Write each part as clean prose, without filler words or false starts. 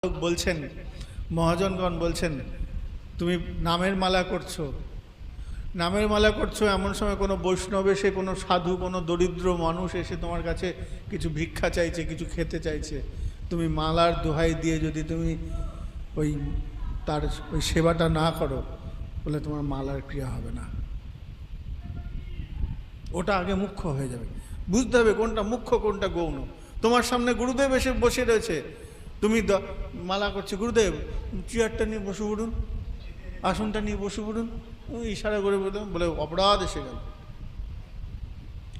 লোক বলছেন, মহাজনগণ বলছেন, তুমি নামের মালা করছো, নামের মালা করছো, এমন সময় কোনো বৈষ্ণব এসে, কোনো সাধু, কোনো দরিদ্র মানুষ এসে তোমার কাছে কিছু ভিক্ষা চাইছে, কিছু খেতে চাইছে, তুমি মালার দোহাই দিয়ে যদি তুমি তার ওই সেবাটা না করো, বলে তোমার মালার ক্রিয়া হবে না। ওটা আগে মুখ্য হয়ে যাবে। বুঝতে হবে কোনটা মুখ্য কোনটা গৌণ। তোমার সামনে গুরুদেব এসে বসে রয়েছে, তুমি মালা করছে, গুরুদেব চেয়ারটা নিয়ে বসে পড়ুন, আসনটা নিয়ে বসে পড়ুন, ইশারা করে বলে অপরাধ এসে গেল,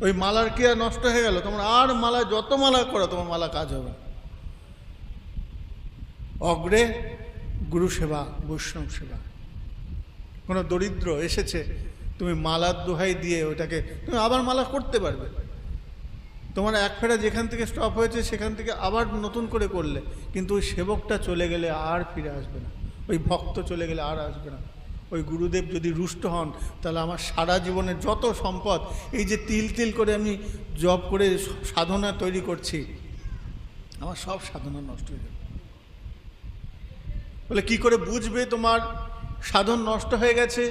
ওই মালার ক্রিয়া নষ্ট হয়ে গেল। তোমার আর মালা যত মালা করো, তোমার মালা কাজ হবে। অগ্রে গুরু সেবা, বৈষ্ণব সেবা। কোনো দরিদ্র এসেছে, তুমি মালার দোহাই দিয়ে ওটাকে তুমি আবার মালা করতে পারবে। তোমার এক ফেরা যেখান থেকে স্টপ হয়েছে সেখান থেকে আবার নতুন করে করলে, কিন্তু ওই সেবকটা চলে গেলে আর ফিরে আসবে না, ওই ভক্ত চলে গেলে আর আসবে না। ওই গুরুদেব যদি রুষ্ট হন, তাহলে আমার সারা জীবনের যত সম্পদ, এই যে তিল তিল করে আমি জপ করে সাধনা তৈরি করছি, আমার সব সাধনা নষ্ট হয়ে যাবে। বলে কি করে বুঝবে তোমার সাধন নষ্ট হয়ে গেছে?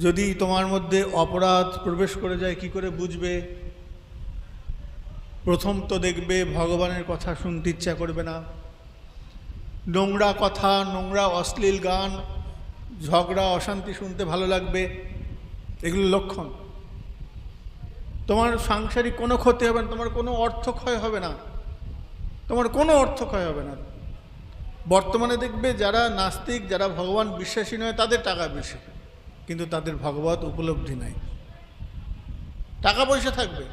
যদি তোমার মধ্যে অপরাধ প্রবেশ করে যায়, কি করে বুঝবে? প্রথম তো দেখবে ভগবানের কথা শুনতে ইচ্ছা করবে না, নোংরা কথা, নোংরা অশ্লীল গান, ঝগড়া অশান্তি শুনতে ভালো লাগবে, এগুলো লক্ষণ। তোমার সাংসারিক কোনো ক্ষতি হবে না, তোমার কোনো অর্থক্ষয় হবে না, তোমার কোনো অর্থক্ষয় হবে না। বর্তমানে দেখবে যারা নাস্তিক, যারা ভগবান বিশ্বাসী নয়, তাদের টাকা বেশি, কিন্তু তাদের ভগবত উপলব্ধি নাই। টাকা পয়সা থাকবে,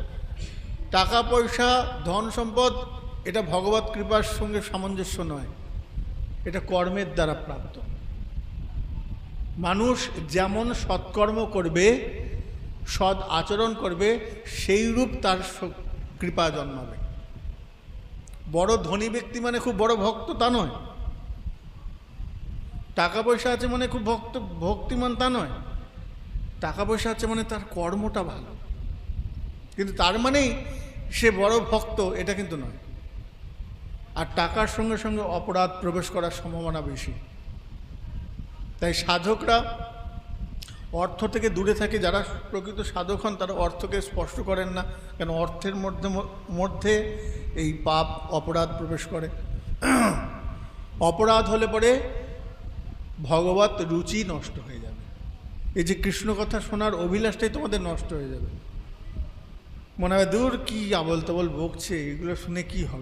টাকা পয়সা ধন সম্পদ, এটা ভগবত কৃপার সঙ্গে সামঞ্জস্য নয়, এটা কর্মের দ্বারা প্রাপ্ত। মানুষ যেমন সৎকর্ম করবে, সৎ আচরণ করবে, সেই রূপ তার কৃপা জন্মাবে। বড় ধনী ব্যক্তি মানে খুব বড় ভক্ত তা নয়, টাকা পয়সা আছে মানে খুব ভক্তিমান তা নয়, টাকা পয়সা আছে মানে তার কর্মটা ভালো, কিন্তু তার মানেই সে বড় ভক্ত এটা কিন্তু নয়। আর টাকার সঙ্গে সঙ্গে অপরাধ প্রবেশ করার সম্ভাবনা বেশি। তাই সাধকরা অর্থ থেকে দূরে থাকে। যারা প্রকৃত সাধক হন তারা অর্থকে স্পর্শ করেন না, কেন অর্থের মধ্যে এই পাপ অপরাধ প্রবেশ করে। অপরাধ হলে পরে ভগবত রুচি নষ্ট হয়ে যাবে। এই যে কৃষ্ণ কথা শোনার অভিলাষটাই তোমাদের নষ্ট হয়ে যাবে। মনে হয় দূর কি আবল তাবল বকছে, এগুলো শুনে কি হবে।